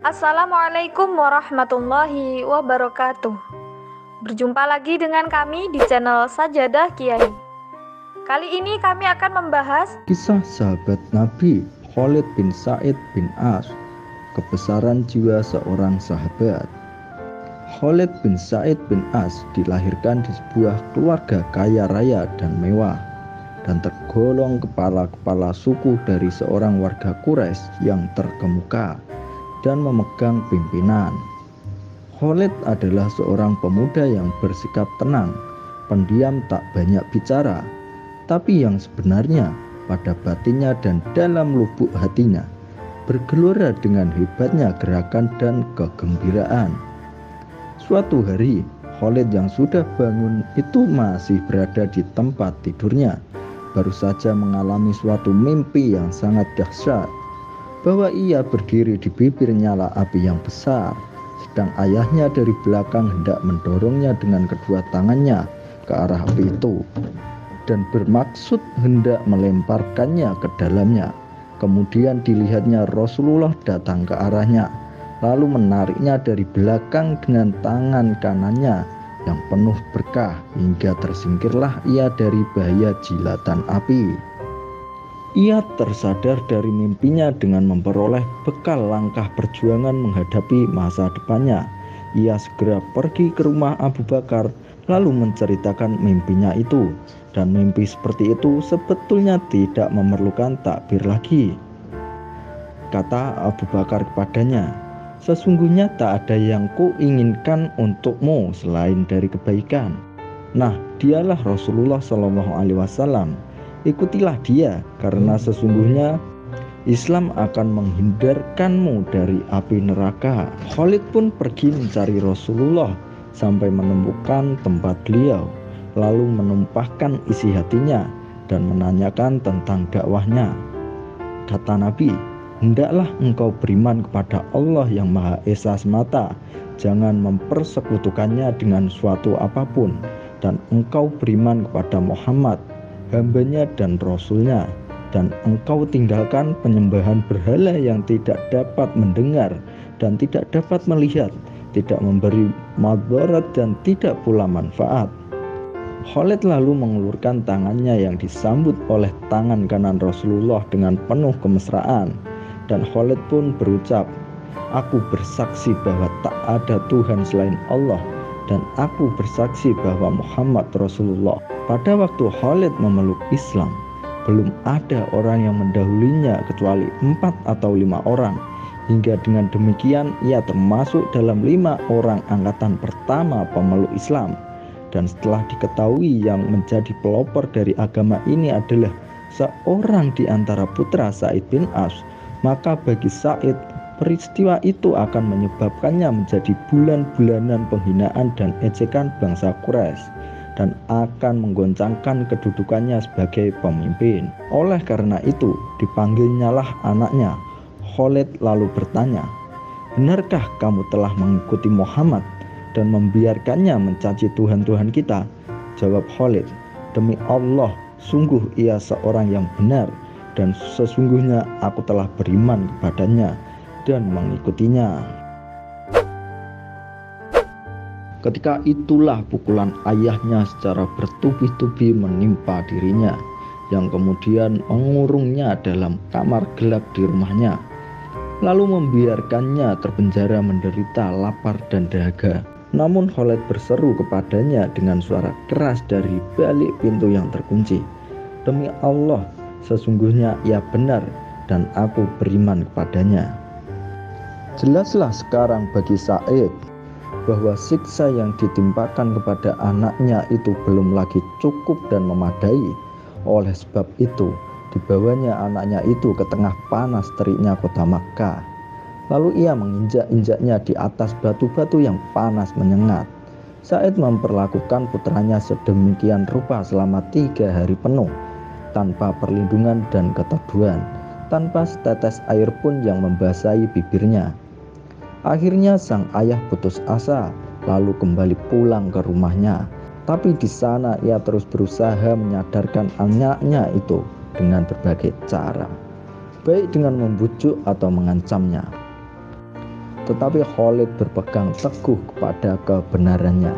Assalamualaikum warahmatullahi wabarakatuh. Berjumpa lagi dengan kami di channel Sajadah Kiai. Kali ini kami akan membahas Kisah sahabat Nabi Khalid bin Sa'id bin As, kebesaran jiwa seorang sahabat. Khalid bin Sa'id bin As dilahirkan di sebuah keluarga kaya raya dan mewah, dan tergolong kepala-kepala suku dari seorang warga Quraisy yang terkemuka dan memegang pimpinan. Khalid adalah seorang pemuda yang bersikap tenang, pendiam, tak banyak bicara, tapi yang sebenarnya pada batinnya dan dalam lubuk hatinya bergelora dengan hebatnya gerakan dan kegembiraan. Suatu hari, Khalid yang sudah bangun itu masih berada di tempat tidurnya, baru saja mengalami suatu mimpi yang sangat dahsyat, bahwa ia berdiri di bibir nyala api yang besar, sedang ayahnya dari belakang hendak mendorongnya dengan kedua tangannya ke arah api itu, dan bermaksud hendak melemparkannya ke dalamnya. Kemudian dilihatnya Rasulullah datang ke arahnya, lalu menariknya dari belakang dengan tangan kanannya yang penuh berkah, hingga tersingkirlah ia dari bahaya jilatan api. Ia tersadar dari mimpinya dengan memperoleh bekal langkah perjuangan menghadapi masa depannya. Ia segera pergi ke rumah Abu Bakar lalu menceritakan mimpinya itu, dan mimpi seperti itu sebetulnya tidak memerlukan takbir lagi. Kata Abu Bakar kepadanya, "Sesungguhnya tak ada yang kuinginkan untukmu selain dari kebaikan. Nah, dialah Rasulullah SAW. Ikutilah dia, karena sesungguhnya Islam akan menghindarkanmu dari api neraka." Khalid pun pergi mencari Rasulullah sampai menemukan tempat beliau, lalu menumpahkan isi hatinya dan menanyakan tentang dakwahnya. Kata Nabi, "Hendaklah engkau beriman kepada Allah yang Maha Esa semata, jangan mempersekutukannya dengan suatu apapun, dan engkau beriman kepada Muhammad, hambanya dan rasulnya, dan engkau tinggalkan penyembahan berhala yang tidak dapat mendengar dan tidak dapat melihat, tidak memberi madarat dan tidak pula manfaat." Khalid lalu mengulurkan tangannya yang disambut oleh tangan kanan Rasulullah dengan penuh kemesraan, dan Khalid pun berucap, "Aku bersaksi bahwa tak ada Tuhan selain Allah, dan aku bersaksi bahwa Muhammad Rasulullah." Pada waktu Khalid memeluk Islam, belum ada orang yang mendahulinya kecuali 4 atau 5 orang. Hingga dengan demikian ia termasuk dalam 5 orang angkatan pertama pemeluk Islam. Dan setelah diketahui yang menjadi pelopor dari agama ini adalah seorang di antara putra Sa'id bin As, maka bagi Sa'id, peristiwa itu akan menyebabkannya menjadi bulan-bulanan penghinaan dan ejekan bangsa Quraisy, dan akan menggoncangkan kedudukannya sebagai pemimpin. Oleh karena itu, dipanggilnyalah anaknya. Khalid lalu bertanya, "Benarkah kamu telah mengikuti Muhammad dan membiarkannya mencaci Tuhan-Tuhan kita?" Jawab Khalid, "Demi Allah, sungguh ia seorang yang benar, dan sesungguhnya aku telah beriman kepadanya dan mengikutinya." Ketika itulah pukulan ayahnya secara bertubi-tubi menimpa dirinya, yang kemudian mengurungnya dalam kamar gelap di rumahnya, lalu membiarkannya terpenjara menderita lapar dan dahaga. Namun Khalid berseru kepadanya dengan suara keras dari balik pintu yang terkunci, "Demi Allah, sesungguhnya ia benar dan aku beriman kepadanya." Jelaslah sekarang bagi Sa'id bahwa siksa yang ditimpakan kepada anaknya itu belum lagi cukup dan memadai. Oleh sebab itu, dibawanya anaknya itu ke tengah panas teriknya kota Makkah. Lalu ia menginjak-injaknya di atas batu-batu yang panas menyengat. Sa'id memperlakukan putranya sedemikian rupa selama 3 hari penuh, tanpa perlindungan dan keteduhan, tanpa setetes air pun yang membasahi bibirnya. Akhirnya sang ayah putus asa, lalu kembali pulang ke rumahnya. Tapi di sana ia terus berusaha menyadarkan anaknya itu dengan berbagai cara, baik dengan membujuk atau mengancamnya. tetapi Khalid berpegang teguh kepada kebenarannya.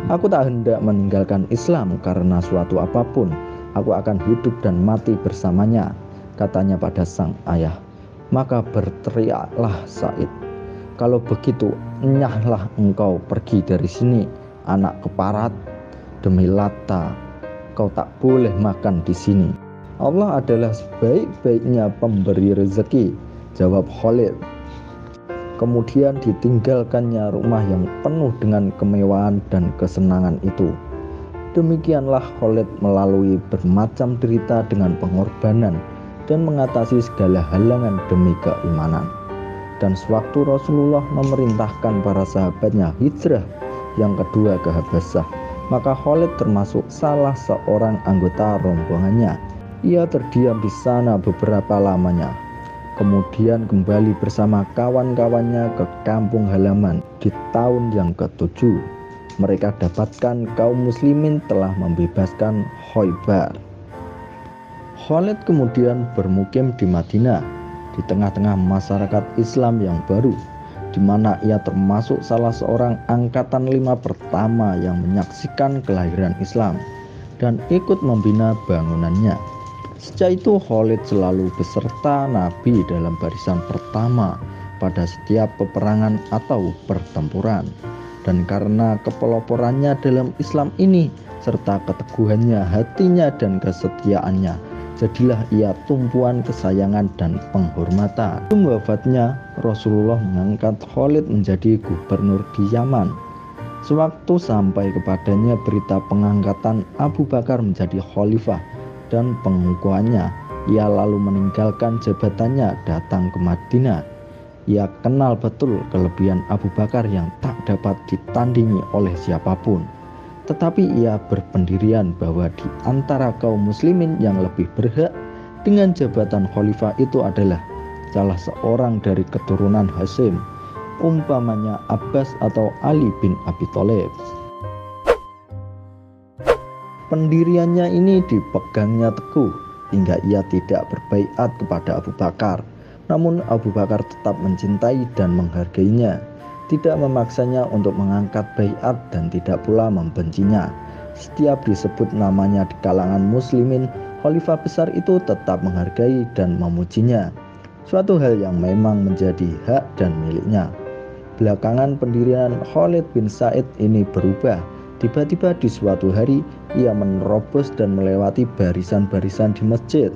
Aku tak hendak meninggalkan Islam karena suatu apapun. Aku akan hidup dan mati bersamanya, katanya pada sang ayah. Maka berteriaklah Sa'id, kalau begitu enyahlah engkau pergi dari sini, anak keparat. Demi Lata, kau tak boleh makan di sini. Allah adalah sebaik-baiknya pemberi rezeki, jawab Khalid. Kemudian ditinggalkannya rumah yang penuh dengan kemewahan dan kesenangan itu. Demikianlah Khalid melalui bermacam derita dengan pengorbanan dan mengatasi segala halangan demi keimanan. Dan sewaktu Rasulullah memerintahkan para sahabatnya hijrah yang kedua ke Habasyah, maka Khalid termasuk salah seorang anggota rombongannya. Ia terdiam di sana beberapa lamanya, kemudian kembali bersama kawan-kawannya ke kampung halaman di tahun yang ke-7. Mereka dapatkan kaum muslimin telah membebaskan Khaybar. Khalid kemudian bermukim di Madinah, di tengah-tengah masyarakat Islam yang baru, di mana ia termasuk salah seorang angkatan 5 pertama yang menyaksikan kelahiran Islam dan ikut membina bangunannya. Sejak itu Khalid selalu beserta Nabi dalam barisan pertama pada setiap peperangan atau pertempuran. Dan karena kepeloporannya dalam Islam ini serta keteguhannya hatinya dan kesetiaannya, jadilah ia tumpuan kesayangan dan penghormatan. Sebelum wafatnya, Rasulullah mengangkat Khalid menjadi gubernur di Yaman. Sewaktu sampai kepadanya berita pengangkatan Abu Bakar menjadi khalifah dan pengukuhannya, ia lalu meninggalkan jabatannya datang ke Madinah. Ia kenal betul kelebihan Abu Bakar yang tak dapat ditandingi oleh siapapun. Tetapi ia berpendirian bahwa di antara kaum muslimin yang lebih berhak dengan jabatan khalifah itu adalah salah seorang dari keturunan Hashim, umpamanya Abbas atau Ali bin Abi Thalib. Pendiriannya ini dipegangnya teguh hingga ia tidak berbaiat kepada Abu Bakar. Namun Abu Bakar tetap mencintai dan menghargainya, tidak memaksanya untuk mengangkat baiat dan tidak pula membencinya. Setiap disebut namanya di kalangan muslimin, khalifah besar itu tetap menghargai dan memujinya, suatu hal yang memang menjadi hak dan miliknya. Belakangan pendirian Khalid bin Sa'id ini berubah. Tiba-tiba di suatu hari ia menerobos dan melewati barisan-barisan di masjid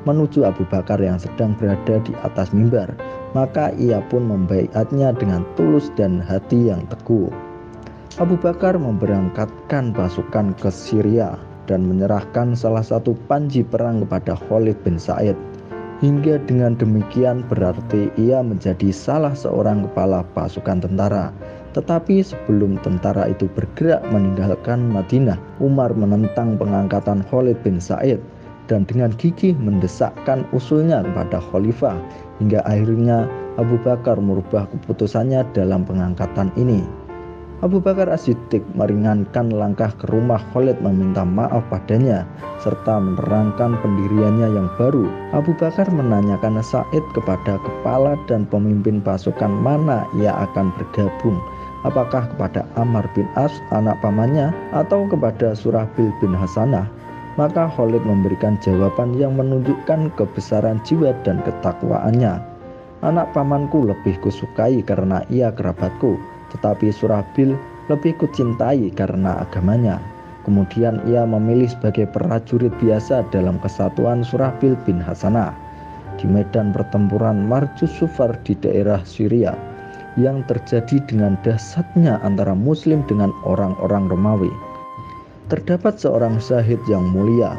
menuju Abu Bakar yang sedang berada di atas mimbar. Maka ia pun membaiatnya dengan tulus dan hati yang teguh. Abu Bakar memberangkatkan pasukan ke Syria dan menyerahkan salah satu panji perang kepada Khalid bin Sa'id. Hingga dengan demikian berarti ia menjadi salah seorang kepala pasukan tentara. Tetapi sebelum tentara itu bergerak meninggalkan Madinah, Umar menentang pengangkatan Khalid bin Sa'id dan dengan gigih mendesakkan usulnya kepada khalifah, hingga akhirnya Abu Bakar merubah keputusannya dalam pengangkatan ini. Abu Bakar As-Siddiq meringankan langkah ke rumah Khalid meminta maaf padanya serta menerangkan pendiriannya yang baru. Abu Bakar menanyakan Sa'id kepada kepala dan pemimpin pasukan mana ia akan bergabung, apakah kepada Ammar bin As anak pamannya atau kepada Surahbil bin Hasanah. Maka Khalid memberikan jawaban yang menunjukkan kebesaran jiwa dan ketakwaannya. Anak pamanku lebih kusukai karena ia kerabatku, tetapi Surahbil lebih kucintai karena agamanya. Kemudian ia memilih sebagai prajurit biasa dalam kesatuan Surahbil bin Hasanah di medan pertempuran Marjus Sufar di daerah Syria yang terjadi dengan dahsyatnya antara Muslim dengan orang-orang Romawi. Terdapat seorang syahid yang mulia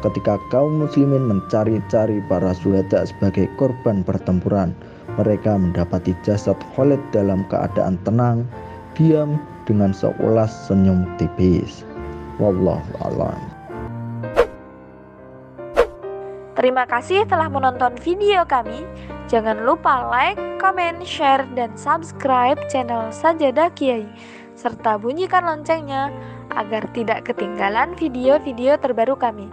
ketika kaum muslimin mencari-cari para syuhada sebagai korban pertempuran. Mereka mendapati jasad Khalid dalam keadaan tenang, diam dengan seulas senyum tipis. Wallahu a'lam. Terima kasih telah menonton video kami. Jangan lupa like, comment, share, dan subscribe channel Sajadah Kiai, serta bunyikan loncengnya agar tidak ketinggalan video-video terbaru kami.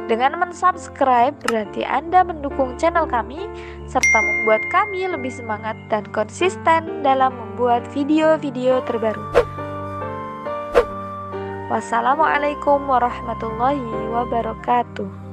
Dengan mensubscribe berarti Anda mendukung channel kami serta membuat kami lebih semangat dan konsisten dalam membuat video-video terbaru. Wassalamualaikum warahmatullahi wabarakatuh.